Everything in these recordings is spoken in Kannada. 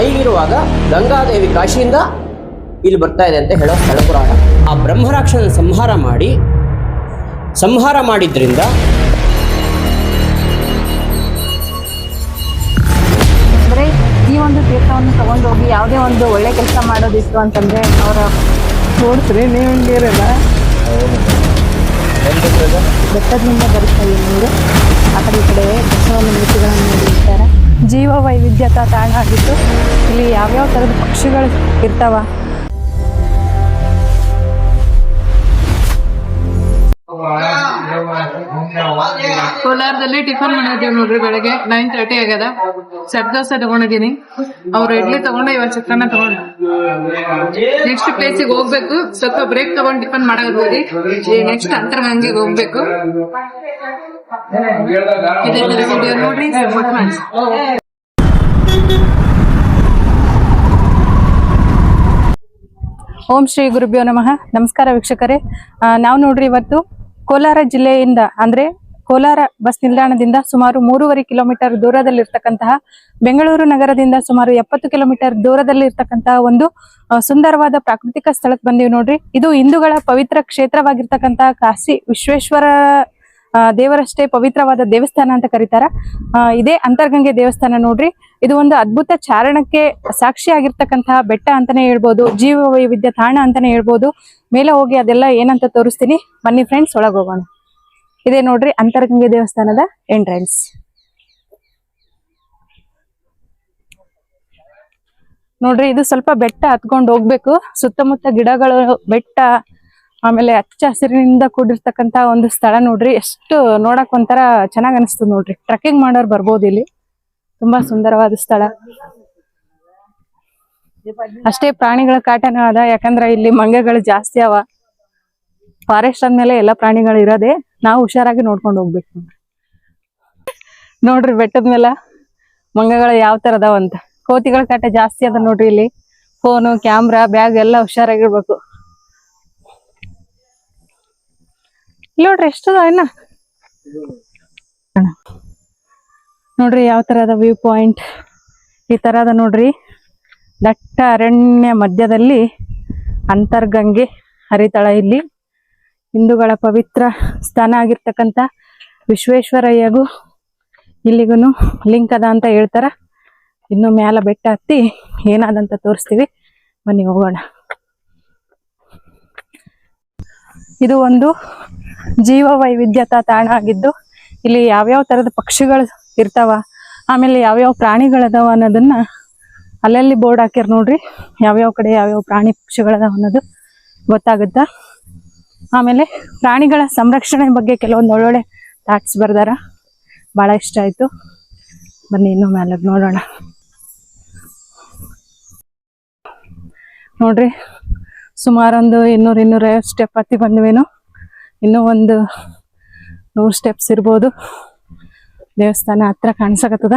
ಹೀಗಿರುವಾಗ ಗಂಗಾದೇವಿ ಕಾಶಿಯಿಂದ ಇಲ್ಲಿ ಬರ್ತಾ ಇದೆ ಅಂತ ಹೇಳೋ ಸ್ಥಳ ಪುರಾಣ. ಆ ಬ್ರಹ್ಮರಾಕ್ಷನ ಸಂಹಾರ ಮಾಡಿದ್ರಿಂದ ಅಂದ್ರೆ ಈ ಒಂದು ತೀರ್ಥವನ್ನು ತಗೊಂಡು ಹೋಗಿ ಯಾವುದೇ ಒಂದು ಒಳ್ಳೆ ಕೆಲಸ ಮಾಡೋದಿತ್ತು ಅಂತಂದ್ರೆ ಅವರ ನೋಡ್ತೀರಿ ನೀವು ಹಿಂಗಿರಲ್ಲ ಬೆಟ್ಟದಿಂದ ಬರುತ್ತೆ ಈ ನೀರು. ಆ ಕಡೆ ಈ ಕಡೆ ಬಸವನ ಮೂರ್ತಿಗಳನ್ನು ನೋಡಿರ್ತಾರೆ. ಜೀವ ವೈವಿಧ್ಯತಾ ತಾಣ ಆಗಿತ್ತು. ಇಲ್ಲಿ ಯಾವ್ಯಾವ ಥರದ ಪಕ್ಷಿಗಳು ಇರ್ತಾವ. ಕೋಲಾರದಲ್ಲಿ ಟಿಫನ್ ಮಾಡಿದೀವಿ ನೋಡ್ರಿ. ಬೆಳಗ್ಗೆ 9:30 ಆಗ್ಯದ. ಸೆಟ್ ದೋಸೆ ತಗೊಂಡಿದೀನಿ. ಅವ್ರು ಇಡ್ಲಿ ತಗೊಂಡು ಇವಾಗ ಚಿತ್ರಾನ್ನ ತಗೊಂಡು ನೆಕ್ಸ್ಟ್ ಪ್ಲೇಸಿಗೆ ಹೋಗ್ಬೇಕು. ಸ್ವಲ್ಪ ಬ್ರೇಕ್ ತಗೊಂಡು ಟಿಫನ್ ಮಾಡಾಕತ್ತೀವಿ. ನೆಕ್ಸ್ಟ್ ಅಂತರ್ಗಂಗೆಗೆ ಹೋಗ್ಬೇಕು. ವಿಡಿಯೋ ನೋಡ್ರಿ. ಓಂ ಶ್ರೀ ಗುರುಭ್ಯೋ ನಮಃ. ನಮಸ್ಕಾರ ವೀಕ್ಷಕರೇ. ನಾವು ನೋಡ್ರಿ ಇವತ್ತು ಕೋಲಾರ ಜಿಲ್ಲೆಯಿಂದ ಅಂದ್ರೆ ಕೋಲಾರ ಬಸ್ ನಿಲ್ದಾಣದಿಂದ ಸುಮಾರು 3.5 ಕಿಲೋಮೀಟರ್ ದೂರದಲ್ಲಿರ್ತಕ್ಕಂತಹ ಬೆಂಗಳೂರು ನಗರದಿಂದ ಸುಮಾರು 70 ಕಿಲೋಮೀಟರ್ ದೂರದಲ್ಲಿರ್ತಕ್ಕಂತಹ ಒಂದು ಸುಂದರವಾದ ಪ್ರಾಕೃತಿಕ ಸ್ಥಳಕ್ಕೆ ಬಂದೀವಿ ನೋಡ್ರಿ. ಇದು ಹಿಂದೂಗಳ ಪವಿತ್ರ ಕ್ಷೇತ್ರವಾಗಿರ್ತಕ್ಕಂತಹ ಕಾಶಿ ವಿಶ್ವೇಶ್ವರ ದೇವರಷ್ಟೇ ಪವಿತ್ರವಾದ ದೇವಸ್ಥಾನ ಅಂತ ಕರೀತಾರ. ಇದೇ ಅಂತರ್ಗಂಗೆ ದೇವಸ್ಥಾನ ನೋಡ್ರಿ. ಇದು ಒಂದು ಅದ್ಭುತ ಚಾರಣಕ್ಕೆ ಸಾಕ್ಷಿಯಾಗಿರ್ತಕ್ಕಂತಹ ಬೆಟ್ಟ ಅಂತಾನೆ ಹೇಳ್ಬೋದು. ಜೀವ ವೈವಿಧ್ಯ ತಾಣ ಅಂತಾನೆ ಹೇಳ್ಬೋದು. ಮೇಲೆ ಹೋಗಿ ಅದೆಲ್ಲ ಏನಂತ ತೋರಿಸ್ತೀನಿ ಬನ್ನಿ ಫ್ರೆಂಡ್ಸ್, ಒಳಗೆ ಹೋಗೋಣ. ಇದೇ ನೋಡ್ರಿ ಅಂತರ್ಗಂಗೆ ದೇವಸ್ಥಾನದ ಎಂಟ್ರೆನ್ಸ್. ನೋಡ್ರಿ ಇದು ಸ್ವಲ್ಪ ಬೆಟ್ಟ ಹತ್ಕೊಂಡು ಹೋಗ್ಬೇಕು. ಸುತ್ತಮುತ್ತ ಗಿಡಗಳು, ಬೆಟ್ಟ, ಆಮೇಲೆ ಹಚ್ಚ ಹಸಿರಿನಿಂದ ಕೂಡಿರ್ತಕ್ಕಂತ ಒಂದು ಸ್ಥಳ ನೋಡ್ರಿ. ಎಷ್ಟು ನೋಡಕ್ ಒಂಥರ ಚೆನ್ನಾಗ್ ಅನಿಸ್ತದ ನೋಡ್ರಿ. ಟ್ರೆಕ್ಕಿಂಗ್ ಮಾಡೋರು ಬರ್ಬೋದು ಇಲ್ಲಿ. ತುಂಬಾ ಸುಂದರವಾದ ಸ್ಥಳ. ಅಷ್ಟೇ ಪ್ರಾಣಿಗಳ ಕಾಟನೂ ಅದ. ಯಾಕಂದ್ರೆ ಇಲ್ಲಿ ಮಂಗಗಳು ಜಾಸ್ತಿ ಅವ. ಫಾರೆಸ್ಟ್ ಅಂದ್ಮೇಲೆ ಎಲ್ಲ ಪ್ರಾಣಿಗಳು ಇರೋದೆ. ನಾವು ಹುಷಾರಾಗಿ ನೋಡ್ಕೊಂಡು ಹೋಗ್ಬೇಕು ನೋಡ್ರಿ. ಬೆಟ್ಟದ ಮೇಲೆ ಮಂಗಗಳು ಯಾವ ತರ ಅದಾವ ಅಂತ. ಕೋತಿಗಳ ಕಾಟ ಜಾಸ್ತಿ ಅದ ನೋಡ್ರಿ ಇಲ್ಲಿ. ಫೋನು, ಕ್ಯಾಮ್ರಾ, ಬ್ಯಾಗ್ ಎಲ್ಲ ಹುಷಾರಾಗಿರ್ಬೇಕು. ನೋಡ್ರಿ ಎಷ್ಟದ ಇನ್ನ ನೋಡ್ರಿ ಯಾವ ತರದ ವ್ಯೂ ಪಾಯಿಂಟ್. ಈ ತರದ ನೋಡ್ರಿ ದಟ್ಟ ಅರಣ್ಯ ಮಧ್ಯದಲ್ಲಿ ಅಂತರ್ಗಂಗೆ ಹರಿತಳ. ಇಲ್ಲಿ ಹಿಂದೂಗಳ ಪವಿತ್ರ ಸ್ಥಾನ ಆಗಿರ್ತಕ್ಕಂಥ ವಿಶ್ವೇಶ್ವರಯ್ಯಗೂ ಇಲ್ಲಿಗೂ ಲಿಂಕ್ ಅದ ಅಂತ ಹೇಳ್ತಾರ. ಇನ್ನು ಮ್ಯಾಲ ಬೆಟ್ಟ ಹತ್ತಿ ಏನಾದಂತ ತೋರಿಸ್ತೀವಿ ಬನ್ನಿ ಹೋಗೋಣ. ಇದು ಒಂದು ಜೀವ ವೈವಿಧ್ಯತಾ ತಾಣ ಆಗಿದ್ದು ಇಲ್ಲಿ ಯಾವ್ಯಾವ ತರದ ಪಕ್ಷಿಗಳು ಇರ್ತಾವ, ಆಮೇಲೆ ಯಾವ್ಯಾವ ಪ್ರಾಣಿಗಳದಾವ ಅನ್ನೋದನ್ನ ಅಲ್ಲಲ್ಲಿ ಬೋರ್ಡ್ ಹಾಕ್ಯಾರ ನೋಡ್ರಿ. ಯಾವ್ಯಾವ ಕಡೆ ಯಾವ್ಯಾವ ಪ್ರಾಣಿ ಪಕ್ಷಿಗಳದಾವ ಅನ್ನೋದು ಗೊತ್ತಾಗುತ್ತ. ಆಮೇಲೆ ಪ್ರಾಣಿಗಳ ಸಂರಕ್ಷಣೆ ಬಗ್ಗೆ ಕೆಲವೊಂದು ಒಳ್ಳೊಳ್ಳೆ ಥಾಟ್ಸ್ ಬರ್ದಾರ. ಬಹಳ ಇಷ್ಟ ಆಯ್ತು. ಬನ್ನಿ ಇನ್ನು ಮೇಲೆ ನೋಡೋಣ. ನೋಡ್ರಿ ಸುಮಾರೊಂದು 200-250 ಸ್ಟೆಪ್ ಹತ್ತಿ ಬಂದ್ವೇನು. ಇನ್ನೂ ಒಂದು 100 ಸ್ಟೆಪ್ಸ್ ಇರ್ಬೋದು. ದೇವಸ್ಥಾನ ಹತ್ರ ಕಾಣಿಸಕತ್ತದ.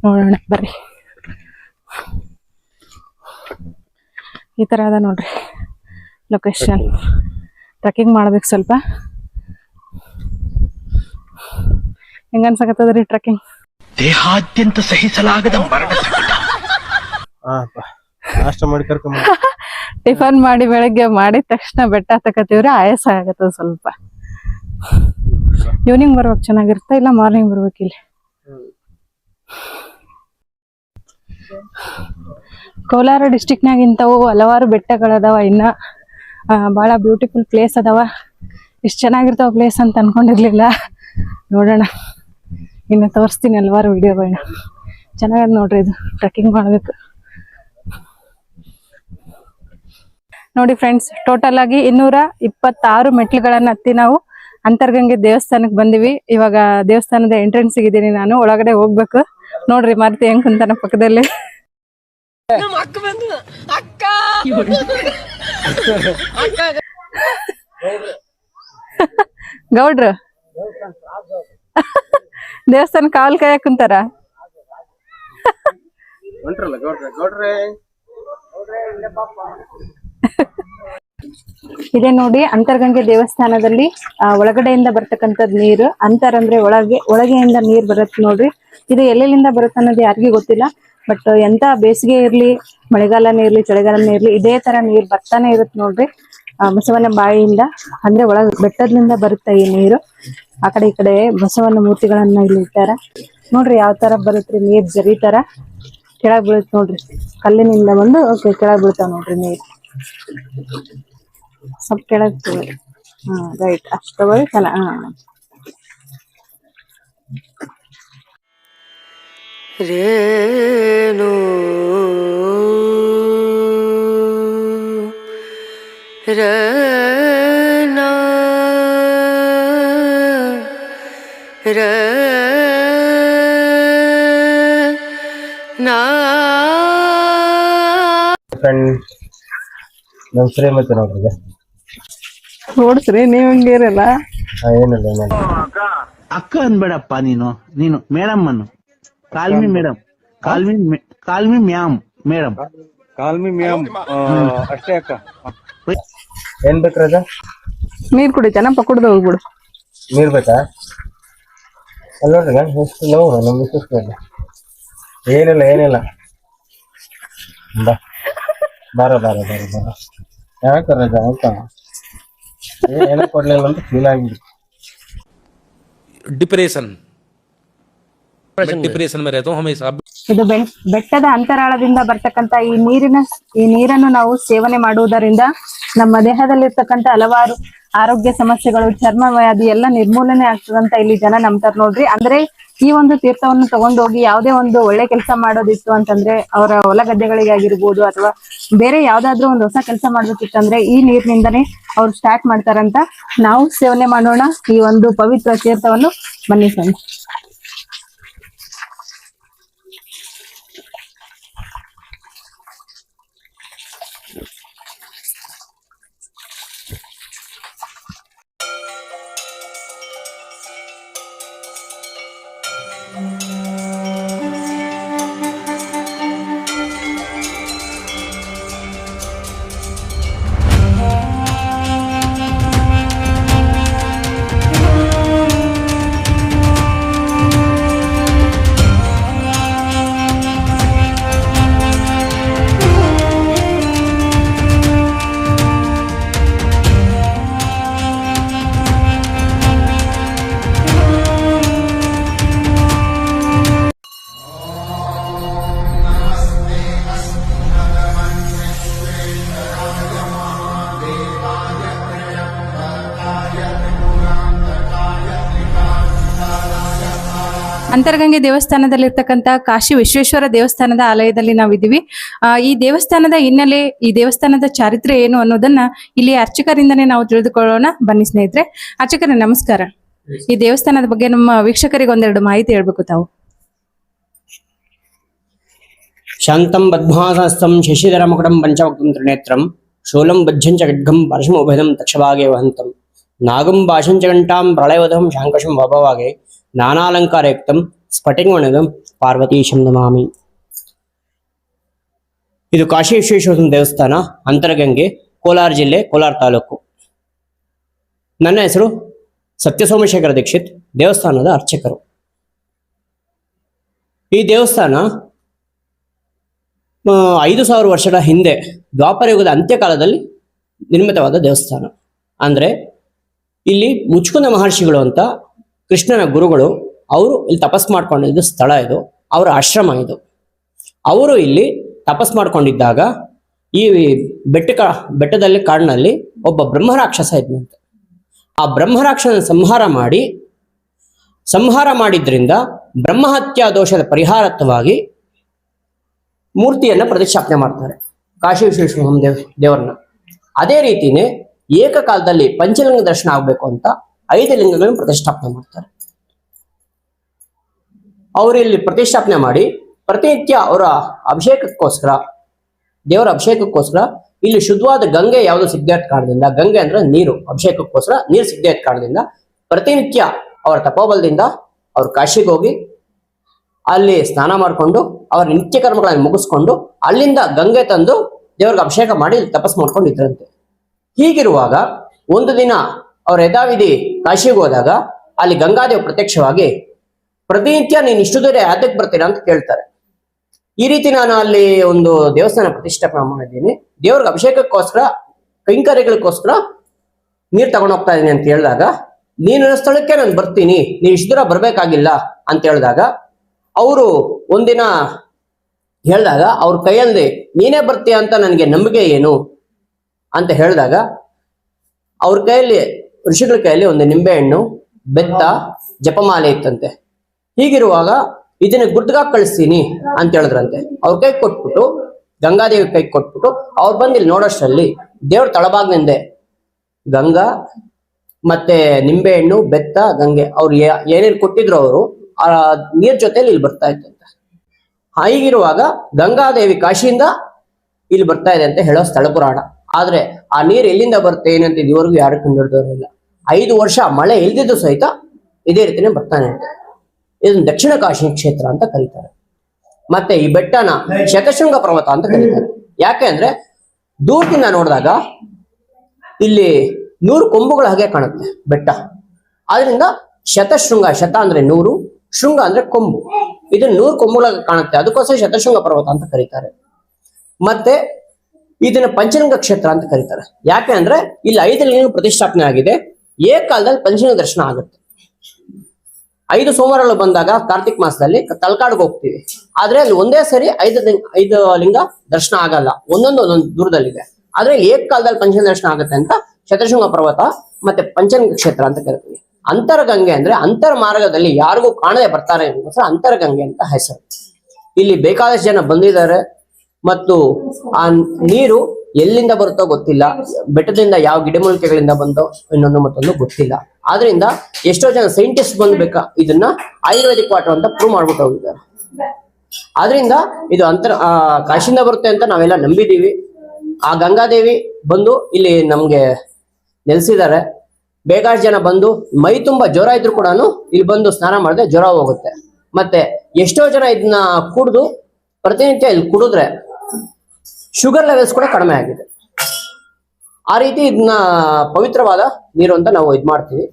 ನೋಡೋಣ ಬರ್ರಿ. ಈ ತರ ಅದ ನೋಡ್ರಿ ಲೊಕೇಶನ್. ಟ್ರೆಕ್ಕಿಂಗ್ ಮಾಡ್ಬೇಕು ಸ್ವಲ್ಪ. ಹೆಂಗ ಅನ್ಸಕತ್ತದ್ರಿ ಟ್ರೆಕ್ಕಿಂಗ್? ದೇಹಾದ್ಯಂತ ಸಹಿಸಲಾಗದ ಮರಣ ಸಂಕಟ. ಟಿಫನ್ ಮಾಡಿ ಬೆಳಗ್ಗೆ ಮಾಡಿದ ತಕ್ಷಣ ಬೆಟ್ಟ ಹತ್ತಕತ್ತೀವ್ರಿ. ಆಯಾಸ ಆಗತ್ತದ ಸ್ವಲ್ಪ. ಈವ್ನಿಂಗ್ ಬರ್ಬೇಕು ಚೆನ್ನಾಗಿರ್ತ, ಇಲ್ಲ ಮಾರ್ನಿಂಗ್ ಬರ್ಬೇಕು. ಇಲ್ಲಿ ಕೋಲಾರ ಡಿಸ್ಟಿಕ್ನಾಗ ಇಂಥವು ಹಲವಾರು ಬೆಟ್ಟಗಳದಾವ. ಇನ್ನ ಬಹಳ ಬ್ಯೂಟಿಫುಲ್ ಪ್ಲೇಸ್ ಅದಾವ. ಇಷ್ಟು ಚೆನ್ನಾಗಿರ್ತಾವ ಪ್ಲೇಸ್ ಅಂತ ಅನ್ಕೊಂಡಿರ್ಲಿಲ್ಲ. ನೋಡೋಣ, ಇನ್ನು ತೋರಿಸ್ತೀನಿ ಹಲವಾರು ವಿಡಿಯೋಗಳನ್ನ. ಚೆನ್ನಾಗದ ನೋಡ್ರಿ. ಇದು ಟ್ರೆಕ್ಕಿಂಗ್ ಮಾಡ್ಬೇಕು ನೋಡಿ ಫ್ರೆಂಡ್ಸ್. ಟೋಟಲ್ ಆಗಿ 226 ಮೆಟ್ಲುಗಳನ್ನ ಹತ್ತಿ ನಾವು ಅಂತರ್ಗಂಗೆ ದೇವಸ್ಥಾನಕ್ಕೆ ಬಂದಿವಿ. ಇವಾಗ ದೇವಸ್ಥಾನದ ಎಂಟ್ರೆನ್ಸ್ ಇದ್ದೀನಿ ನಾನು. ಒಳಗಡೆ ಹೋಗ್ಬೇಕು. ನೋಡ್ರಿ ಮರ್ತಿ ಹೆಂಗ್ ಕುಂತಾನ ಪಕ್ಕದಲ್ಲಿ. ಗೌಡ್ರು ದೇವಸ್ಥಾನ ಕಾವಲ್ ಕಾಯಕ್ ಕುಂತಾರ. ಇದೇ ನೋಡಿ ಅಂತರ್ಗಂಗೆ ದೇವಸ್ಥಾನದಲ್ಲಿ ಒಳಗಡೆಯಿಂದ ಬರ್ತಕ್ಕಂಥದ್ ನೀರು. ಅಂತರ್ ಅಂದ್ರೆ ಒಳಗೆಯಿಂದ ನೀರ್ ಬರುತ್ತೆ ನೋಡ್ರಿ. ಇದು ಎಲ್ಲೆಲ್ಲಿಂದ ಬರುತ್ತೆ ಅನ್ನೋದು ಯಾರಿಗೂ ಗೊತ್ತಿಲ್ಲ. ಬಟ್ ಎಂತ ಬೇಸಿಗೆ ಇರ್ಲಿ, ಮಳೆಗಾಲನೇ ಇರ್ಲಿ, ಚಳಿಗಾಲನೇ ಇರ್ಲಿ, ಇದೇ ತರ ನೀರ್ ಬರ್ತಾನೆ ಇರುತ್ತೆ ನೋಡ್ರಿ. ಬಸವನ ಬಾಯಿಯಿಂದ ಅಂದ್ರೆ ಒಳಗ್ ಬೆಟ್ಟದಿಂದ ಬರುತ್ತೆ ಈ ನೀರು. ಆ ಕಡೆ ಈ ಕಡೆ ಬಸವನ ಮೂರ್ತಿಗಳನ್ನ ಇಲ್ಲಿ ಇಟ್ಟಾರ ನೋಡ್ರಿ. ಯಾವ ತರ ಬರುತ್ತ್ರಿ ನೀರ್, ಜರಿ ತರ ಕೆಳಗ್ ಬೀಳುತ್ತೆ ನೋಡ್ರಿ. ಕಲ್ಲಿನಿಂದ ಬಂದು ಕೆಳಗ್ ಬೀಳ್ತಾವ ನೋಡ್ರಿ ನೀರ್. ಸ್ವಲ್ಪ ಕೆಳಗ್ ರೈಟ್ ಅಷ್ಟ ಬರುತ್ತಲ್ಲ. ರೇಣು ರನ ನಮ್ ಶ್ರೀಮತಿ ನೋಡ್ರಿ ನೋಡ್ಸ್ರಿ ನೀವ್ ಹಂಗಿರಲ್ಲ. ಏನಿಲ್ಲ ಅಕ್ಕ ಅನ್ಬೇಡಪ್ಪ ನೀನು ಮೇಡಮ್ ಅನ್ನು. Call me madam, call me ma'am madam, call me ma'am ಅಷ್ಟೇ ಅಕ್ಕ. ಏನ್ ಬೇಕ್ರದ? ನೀರ್ ಕುಡಿತಾನಪ್ಪ, ಕುಡ್ದು ಹೋಗ್ಬಿಡು. ನೀರ್ ಬೇಕಾ? ಅಲ್ಲ ನೋಡ್ರಿ ಎಷ್ಟು ಲವ್ ನಮ್ ಮಿಸ್ಸಸ್. ಏನಿಲ್ಲ ಬಾರ ಯಾಕ ರಜಾ ಅಂತ ಏನೋ ಕೊಡ್ಲಿಲ್ಲ ಅಂತ ಫೀಲ್ ಆಗಿದೆ. डिप्रेशन में रहता हूँ हमेशा. ಇದು ಬೆಟ್ಟದ ಅಂತರಾಳದಿಂದ ಬರ್ತಕ್ಕಂತ ಈ ನೀರನ್ನು ನಾವು ಸೇವನೆ ಮಾಡುವುದರಿಂದ ನಮ್ಮ ದೇಹದಲ್ಲಿರ್ತಕ್ಕಂಥ ಹಲವಾರು ಆರೋಗ್ಯ ಸಮಸ್ಯೆಗಳು, ಚರ್ಮ ವ್ಯಾಧಿ ಎಲ್ಲ ನಿರ್ಮೂಲನೆ ಆಗ್ತದಂತ ಇಲ್ಲಿ ಜನ ನಂಬ್ತಾರ ನೋಡ್ರಿ. ಅಂದ್ರೆ ಈ ಒಂದು ತೀರ್ಥವನ್ನು ತಗೊಂಡೋಗಿ ಯಾವುದೇ ಒಂದು ಒಳ್ಳೆ ಕೆಲಸ ಮಾಡೋದಿತ್ತು ಅಂತಂದ್ರೆ, ಅವರ ಹೊಲ ಗದ್ದೆಗಳಿಗೆ ಆಗಿರ್ಬೋದು ಅಥವಾ ಬೇರೆ ಯಾವ್ದಾದ್ರು ಒಂದು ಹೊಸ ಕೆಲಸ ಮಾಡ್ಬೇಕಿತ್ತಂದ್ರೆ ಈ ನೀರಿನಿಂದನೇ ಅವ್ರು ಸ್ಟಾರ್ಟ್ ಮಾಡ್ತಾರಂತ. ನಾವು ಸೇವನೆ ಮಾಡೋಣ ಈ ಒಂದು ಪವಿತ್ರ ತೀರ್ಥವನ್ನು. ಬನ್ನಿ ಸ್ವಾಮಿ. ಅಂತರಗಂಗೆ ದೇವಸ್ಥಾನದಲ್ಲಿರ್ತಕ್ಕಂಥ ಕಾಶಿ ವಿಶ್ವೇಶ್ವರ ದೇವಸ್ಥಾನದ ಆಲಯದಲ್ಲಿ ನಾವಿದ್ದೀವಿ. ಈ ದೇವಸ್ಥಾನದ ಹಿನ್ನೆಲೆ, ಈ ದೇವಸ್ಥಾನದ ಚಾರಿತ್ರ್ಯ ಏನು ಅನ್ನೋದನ್ನ ಇಲ್ಲಿ ಅರ್ಚಕರಿಂದನೇ ನಾವು ತಿಳಿದುಕೊಳ್ಳೋಣ. ಬನ್ನಿ ಸ್ನೇಹಿತರೆ. ಅರ್ಚಕರೇ ನಮಸ್ಕಾರ. ಈ ದೇವಸ್ಥಾನದ ಬಗ್ಗೆ ನಮ್ಮ ವೀಕ್ಷಕರಿಗೆ ಒಂದೆರಡು ಮಾಹಿತಿ ಹೇಳ್ಬೇಕು ತಾವು. ಶಾಂತಂ ಪದ್ಮಾಸನಸ್ಥಂ ಶಶಿಧರ ಮುಕುಟಂ ಪಂಚವಕ್ತಂ ತ್ರಿನೇತ್ರಂ ಶೂಲಂ ಬಜ್ಜಂಚ ಖಡ್ಗಂ ಪಾರ್ಶ್ವಮುಭಯಂ ದಕ್ಷಭಾಗೆ ವಹಂತಂ ನಾಗಂ ಭಾಷಂಚ ಘಂಟಾಂ ಪ್ರಳಯವದಂ ಶಾಂಕಶಂ ವಭವಾಗೆ ನಾನಾಲಂಕಾರಯುಕ್ತಂ ಸ್ಫಟಿಕಮಣಿಗಂ ಪಾರ್ವತೀಶಂ ನಮಾಮಿ. ಇದು ಕಾಶಿ ವಿಶ್ವೇಶ್ವರ ದೇವಸ್ಥಾನ, ಅಂತರಗಂಗೆ, ಕೋಲಾರ ಜಿಲ್ಲೆ, ಕೋಲಾರ ತಾಲೂಕು. ನನ್ನ ಹೆಸರು ಸತ್ಯಸೋಮಶೇಖರ ದೀಕ್ಷಿತ್, ದೇವಸ್ಥಾನದ ಅರ್ಚಕರು. ಈ ದೇವಸ್ಥಾನ 5000 ವರ್ಷಗಳ ಹಿಂದೆ ದ್ವಾಪರ ಯುಗದ ಅಂತ್ಯಕಾಲದಲ್ಲಿ ನಿರ್ಮಿತವಾದ ದೇವಸ್ಥಾನ. ಅಂದ್ರೆ ಇಲ್ಲಿ ಮುಚ್ಕುಂದ ಮಹರ್ಷಿಗಳು ಅಂತ ಕೃಷ್ಣನ ಗುರುಗಳು, ಅವರು ಇಲ್ಲಿ ತಪಸ್ ಮಾಡ್ಕೊಂಡಿದ್ದ ಸ್ಥಳ ಇದು, ಅವರ ಆಶ್ರಮ ಇದು. ಅವರು ಇಲ್ಲಿ ತಪಸ್ ಮಾಡ್ಕೊಂಡಿದ್ದಾಗ ಈ ಬೆಟ್ಟದಲ್ಲಿ ಕಾಡಿನಲ್ಲಿ ಒಬ್ಬ ಬ್ರಹ್ಮರಾಕ್ಷಸ ಇದ್ದಂತೆ. ಆ ಬ್ರಹ್ಮರಾಕ್ಷಸನ ಸಂಹಾರ ಮಾಡಿದ್ರಿಂದ ಬ್ರಹ್ಮಹತ್ಯಾ ದೋಷದ ಪರಿಹಾರತ್ವವಾಗಿ ಮೂರ್ತಿಯನ್ನ ಪ್ರತಿಷ್ಠಾಪನೆ ಮಾಡ್ತಾರೆ, ಕಾಶಿ ವಿಶ್ವೇಶ್ವರ ದೇವರನ್ನ. ಅದೇ ರೀತಿನೇ ಏಕಕಾಲದಲ್ಲಿ ಪಂಚಲಿಂಗ ದರ್ಶನ ಆಗ್ಬೇಕು ಅಂತ 5 ಲಿಂಗಗಳನ್ನು ಪ್ರತಿಷ್ಠಾಪನೆ ಮಾಡ್ತಾರೆ. ಅವರು ಇಲ್ಲಿ ಪ್ರತಿಷ್ಠಾಪನೆ ಮಾಡಿ ಪ್ರತಿನಿತ್ಯ ಅವರ ಅಭಿಷೇಕಕ್ಕೋಸ್ಕರ, ದೇವರ ಅಭಿಷೇಕಕ್ಕೋಸ್ಕರ ಇಲ್ಲಿ ಶುದ್ಧವಾದ ಗಂಗೆ ಯಾವುದು ಸಿಗದೇ ಕಾರಣದಿಂದ, ಗಂಗೆ ಅಂದ್ರೆ ನೀರು, ಅಭಿಷೇಕಕ್ಕೋಸ್ಕರ ನೀರು ಸಿಗದೇ ಕಾರಣದಿಂದ ಪ್ರತಿನಿತ್ಯ ಅವರ ತಪೋಬಲದಿಂದ ಅವ್ರು ಕಾಶಿಗೆ ಹೋಗಿ ಅಲ್ಲಿ ಸ್ನಾನ ಮಾಡಿಕೊಂಡು ಅವರ ನಿತ್ಯ ಕರ್ಮಗಳನ್ನು ಮುಗಿಸ್ಕೊಂಡು ಅಲ್ಲಿಂದ ಗಂಗೆ ತಂದು ದೇವ್ರಿಗೆ ಅಭಿಷೇಕ ಮಾಡಿ ತಪಸ್ ಮಾಡ್ಕೊಂಡಿದ್ರಂತೆ. ಹೀಗಿರುವಾಗ ಒಂದು ದಿನ ಅವ್ರ ಯಥಾವಿಧಿ ಕಾಶಿಗೆ ಹೋದಾಗ ಅಲ್ಲಿ ಗಂಗಾದೇವ್ ಪ್ರತ್ಯಕ್ಷವಾಗಿ ಪ್ರತಿನಿತ್ಯ ನೀನು ಇಷ್ಟು ದೂರ ಯಾತಕ್ಕೆ ಬರ್ತೀರಾ ಅಂತ ಕೇಳ್ತಾರೆ. ಈ ರೀತಿ ನಾನು ಅಲ್ಲಿ ಒಂದು ದೇವಸ್ಥಾನ ಪ್ರತಿಷ್ಠಾಪನೆ ಮಾಡಿದ್ದೀನಿ. ದೇವ್ರಿಗೆ ಅಭಿಷೇಕಕ್ಕೋಸ್ಕರ ಕೈಂಕರ್ಯಗಳಿಗೋಸ್ಕರ ನೀರು ತಗೊಂಡು ಹೋಗ್ತಾ ಇದೀನಿ ಅಂತ ಹೇಳಿದಾಗ, ನೀನು ಸ್ಥಳಕ್ಕೆ ನಾನು ಬರ್ತೀನಿ, ನೀನು ಇಷ್ಟು ದೂರ ಬರ್ಬೇಕಾಗಿಲ್ಲ ಅಂತ ಹೇಳಿದಾಗ, ಅವರು ಒಂದಿನ ಹೇಳಿದಾಗ ಅವ್ರ ಕೈಯಲ್ಲಿ ನೀನೇ ಬರ್ತೀಯ ಅಂತ ನನಗೆ ನಂಬಿಕೆ ಏನು ಅಂತ ಹೇಳಿದಾಗ, ಅವ್ರ ಕೈಯಲ್ಲಿ ಋಷಿಗಳ ಕೈಯಲ್ಲಿ ಒಂದು ನಿಂಬೆಹಣ್ಣು, ಬೆತ್ತ, ಜಪಮಾಲೆ ಇತ್ತಂತೆ. ಹೀಗಿರುವಾಗ ಇದನ್ನ ಗುರ್ತಿಗಾಗಿ ಕಳಿಸ್ತೀನಿ ಅಂತ ಹೇಳಿದ್ರಂತೆ. ಅವ್ರ ಕೈ ಕೊಟ್ಬಿಟ್ಟು, ಗಂಗಾದೇವಿ ಕೈ ಕೊಟ್ಬಿಟ್ಟು ಅವ್ರು ಬಂದು ಇಲ್ಲಿ ನೋಡೋಷ್ಟರಲ್ಲಿ ದೇವ್ರ ತಳಭಾಗದಿಂದೆ ಗಂಗಾ ಮತ್ತೆ ನಿಂಬೆಹಣ್ಣು, ಬೆತ್ತ, ಗಂಗೆ ಅವ್ರು ಏನೇನು ಕೊಟ್ಟಿದ್ರು ಅವರು ಆ ನೀರ್ ಜೊತೆಲಿ ಇಲ್ಲಿ ಬರ್ತಾ ಇತ್ತಂತೆ. ಹೀಗಿರುವಾಗ ಗಂಗಾದೇವಿ ಕಾಶಿಯಿಂದ ಇಲ್ಲಿ ಬರ್ತಾ ಇದೆ ಅಂತ ಹೇಳೋ ಸ್ಥಳ ಪುರಾಣ. ಆದ್ರೆ ಆ ನೀರು ಎಲ್ಲಿಂದ ಬರುತ್ತೆ ಏನಂತ ಇದುವರೆಗೂ ಯಾರು ಕಂಡುಹಿಡಿದವರಿಲ್ಲ. 5 ವರ್ಷ ಮಳೆ ಇಲ್ದಿದ್ದು ಸಹಿತ ಇದೇ ರೀತಿನೇ ಬರ್ತಾನೆ ಇರುತ್ತೆ. ಇದನ್ನ ದಕ್ಷಿಣ ಕಾಶಿ ಕ್ಷೇತ್ರ ಅಂತ ಕರೀತಾರೆ. ಮತ್ತೆ ಈ ಬೆಟ್ಟನ ಶತಶೃಂಗ ಪರ್ವತ ಅಂತ ಕರೀತಾರೆ. ಯಾಕೆ ಅಂದ್ರೆ ದೂರದಿಂದ ನೋಡಿದಾಗ ಇಲ್ಲಿ 100 ಕೊಂಬುಗಳ ಹಾಗೆ ಕಾಣುತ್ತೆ ಬೆಟ್ಟ. ಆದ್ರಿಂದ ಶತಶೃಂಗ, ಶತ ಅಂದ್ರೆ 100, ಶೃಂಗ ಅಂದ್ರೆ ಕೊಂಬು, ಇದು 100 ಕೊಂಬುಗಳಾಗಿ ಕಾಣುತ್ತೆ. ಅದಕ್ಕೋಸ್ಕರ ಶತಶೃಂಗ ಪರ್ವತ ಅಂತ ಕರೀತಾರೆ. ಮತ್ತೆ ಇದನ್ನ ಪಂಚಲಿಂಗ ಕ್ಷೇತ್ರ ಅಂತ ಕರೀತಾರೆ. ಯಾಕೆ ಅಂದ್ರೆ ಇಲ್ಲಿ 5 ಲಿಂಗ ಪ್ರತಿಷ್ಠಾಪನೆ ಆಗಿದೆ. ಏಕಾಲದಲ್ಲಿ ಪಂಚಲಿಂಗ ದರ್ಶನ ಆಗುತ್ತೆ. 5 ಸೋಮವಾರಗಳು ಬಂದಾಗ ಕಾರ್ತಿಕ್ ಮಾಸದಲ್ಲಿ ತಲಕಾಡಿಗೆ ಹೋಗ್ತೀವಿ. ಆದ್ರೆ ಅಲ್ಲಿ ಒಂದೇ ಸರಿ 5 ಲಿಂಗ ದರ್ಶನ ಆಗಲ್ಲ, ಒಂದೊಂದು ದೂರದಲ್ಲಿದೆ. ಆದ್ರೆ ಏಕಾಲದಲ್ಲಿ ಪಂಚಲಿಂಗ ದರ್ಶನ ಆಗುತ್ತೆ ಅಂತ ಶತಶೃಂಗ ಪರ್ವತ ಮತ್ತೆ ಪಂಚಲಿಂಗ ಕ್ಷೇತ್ರ ಅಂತ ಕರಿತೀವಿ. ಅಂತರಗಂಗೆ ಅಂದ್ರೆ ಅಂತರ ಮಾರ್ಗದಲ್ಲಿ ಯಾರಿಗೂ ಕಾಣದೆ ಬರ್ತಾರೆ ಅನ್ನೋಸ್ಕರ ಅಂತರಗಂಗೆ ಅಂತ ಹೆಸರು. ಇಲ್ಲಿ ಬೇಕಾದಷ್ಟು ಜನ ಬಂದಿದ್ದಾರೆ. ಮತ್ತು ಆ ನೀರು ಎಲ್ಲಿಂದ ಬರುತ್ತೋ ಗೊತ್ತಿಲ್ಲ, ಬೆಟ್ಟದಿಂದ ಯಾವ ಗಿಡಮೂಲಿಕೆಗಳಿಂದ ಬಂದೋ ಇನ್ನೊಂದು ಮತ್ತೊಂದು ಗೊತ್ತಿಲ್ಲ. ಆದ್ರಿಂದ ಎಷ್ಟೋ ಜನ ಸೈಂಟಿಸ್ಟ್ ಬಂದ್ಬೇಕಾ ಇದನ್ನ ಆಯುರ್ವೇದಿಕ್ ವಾಟರ್ ಅಂತ ಪ್ರೂವ್ ಮಾಡ್ಬಿಟ್ಟು ಹೋಗಿದ್ದಾರೆ. ಆದ್ರಿಂದ ಇದು ಕಾಶಿಯಿಂದ ಬರುತ್ತೆ ಅಂತ ನಾವೆಲ್ಲ ನಂಬಿದೀವಿ. ಆ ಗಂಗಾದೇವಿ ಬಂದು ಇಲ್ಲಿ ನಮ್ಗೆ ನೆಲೆಸಿದ್ದಾರೆ. ಬೇಕಾದಷ್ಟು ಜನ ಬಂದು ಮೈ ತುಂಬಾ ಜ್ವರ ಇದ್ರು ಕೂಡ ಇಲ್ಲಿ ಬಂದು ಸ್ನಾನ ಮಾಡಿದ್ರೆ ಜ್ವರ ಹೋಗುತ್ತೆ. ಮತ್ತೆ ಎಷ್ಟೋ ಜನ ಇದನ್ನ ಕುಡಿದು ಪ್ರತಿನಿತ್ಯ ಇಲ್ಲಿ ಕುಡಿದ್ರೆ ಶುಗರ್ ಲೆವೆಲ್ಸ್ ಕೂಡ ಕಡಿಮೆ ಆಗಿದೆ. ಆ ರೀತಿ ಇದನ್ನ ಪವಿತ್ರವಾದ ನೀರು ಅಂತ ನಾವು ಇದ್ ಮಾಡ್ತೀವಿ.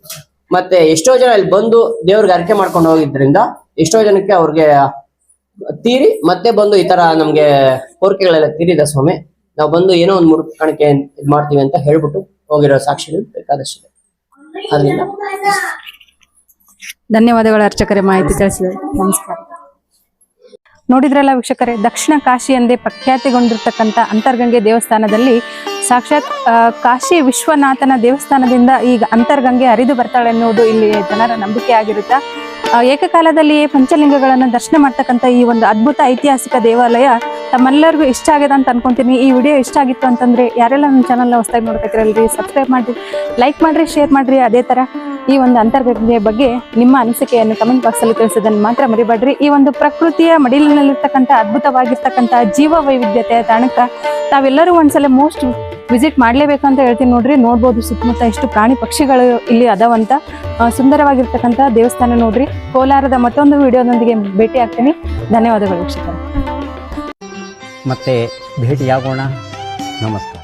ಮತ್ತೆ ಎಷ್ಟೋ ಜನ ಇಲ್ಲಿ ಬಂದು ದೇವ್ರಿಗೆ ಅರ್ಕೆ ಮಾಡ್ಕೊಂಡು ಹೋಗಿದ್ರಿಂದ ಎಷ್ಟೋ ಜನಕ್ಕೆ ಅವ್ರಿಗೆ ತೀರಿ ಮತ್ತೆ ಬಂದು ಈ ತರ ನಮ್ಗೆ ಕೋರಿಕೆಗಳೆಲ್ಲ ತೀರಿದೆ ಸ್ವಾಮಿ, ನಾವು ಬಂದು ಏನೋ ಒಂದು ಮುರುಕು ಕಾಣಿಕೆ ಇದ್ ಮಾಡ್ತೀವಿ ಅಂತ ಹೇಳ್ಬಿಟ್ಟು ಹೋಗಿರೋ ಸಾಕ್ಷಿಗಳು ಬೇಕಾದಷ್ಟಿದೆ. ಅದರಿಂದ ಧನ್ಯವಾದಗಳು ಅರ್ಚಕರೇ, ಮಾಹಿತಿ ತಿಳಿಸಿದರು. ನಮಸ್ಕಾರ. ನೋಡಿದ್ರಲ್ಲ ವೀಕ್ಷಕರೇ, ದಕ್ಷಿಣ ಕಾಶಿ ಎಂದೇ ಪ್ರಖ್ಯಾತಿಗೊಂಡಿರ್ತಕ್ಕಂಥ ಅಂತರ್ಗಂಗೆ ದೇವಸ್ಥಾನದಲ್ಲಿ ಸಾಕ್ಷಾತ್ ಕಾಶಿ ವಿಶ್ವನಾಥನ ದೇವಸ್ಥಾನದಿಂದ ಈಗ ಅಂತರ್ಗಂಗೆ ಹರಿದು ಬರ್ತಾಳೆ ಎನ್ನುವುದು ಇಲ್ಲಿ ಜನರ ನಂಬಿಕೆ ಆಗಿರುತ್ತೆ. ಏಕಕಾಲದಲ್ಲಿ ಪಂಚಲಿಂಗಗಳನ್ನು ದರ್ಶನ ಮಾಡ್ತಕ್ಕಂಥ ಈ ಒಂದು ಅದ್ಭುತ ಐತಿಹಾಸಿಕ ದೇವಾಲಯ ತಮ್ಮೆಲ್ಲರಿಗೂ ಇಷ್ಟ ಆಗಿದೆ ಅಂತ ಅನ್ಕೊಂತೀನಿ. ಈ ವಿಡಿಯೋ ಇಷ್ಟ ಆಗಿತ್ತು ಅಂತಂದ್ರೆ ಯಾರೆಲ್ಲ ನನ್ನ ಚಾನಲ್ನ ಹೊಸದಾಗಿ ನೋಡ್ಬೇಕಿರಲ್ರಿ, ಸಬ್ಸ್ಕ್ರೈಬ್ ಮಾಡ್ರಿ, ಲೈಕ್ ಮಾಡ್ರಿ, ಶೇರ್ ಮಾಡ್ರಿ. ಅದೇ ತರ ಈ ಒಂದು ಅಂತರ್ಗಂಗೆ ಬಗ್ಗೆ ನಿಮ್ಮ ಅನಿಸಿಕೆಯನ್ನು ಕಮೆಂಟ್ ಬಾಕ್ಸ್ ಅಲ್ಲಿ ತಿಳಿಸೋದನ್ನು ಮಾತ್ರ ಮರಿಬೇಡ್ರಿ. ಈ ಒಂದು ಪ್ರಕೃತಿಯ ಮಡಿಲಿನಲ್ಲಿರ್ತಕ್ಕಂಥ ಅದ್ಭುತವಾಗಿರ್ತಕ್ಕಂಥ ಜೀವ ವೈವಿಧ್ಯತೆಯ ತಾಣಕ್ಕೆ ತಾವೆಲ್ಲರೂ ಒಂದ್ಸಲ ಮೋಸ್ಟ್ ವಿಸಿಟ್ ಮಾಡ್ಲೇಬೇಕು ಅಂತ ಹೇಳ್ತೀನಿ. ನೋಡ್ರಿ, ನೋಡ್ಬೋದು ಸುತ್ತಮುತ್ತ ಎಷ್ಟು ಪ್ರಾಣಿ ಪಕ್ಷಿಗಳು ಇಲ್ಲಿ ಅದಾವಂತ. ಸುಂದರವಾಗಿರ್ತಕ್ಕಂಥ ದೇವಸ್ಥಾನ ನೋಡ್ರಿ. ಕೋಲಾರದ ಮತ್ತೊಂದು ವಿಡಿಯೋದೊಂದಿಗೆ ಭೇಟಿ ಆಗ್ತೀನಿ. ಧನ್ಯವಾದಗಳು ವೀಕ್ಷಕರು. ಮತ್ತೆ ಭೇಟಿಯಾಗೋಣ. ನಮಸ್ಕಾರ.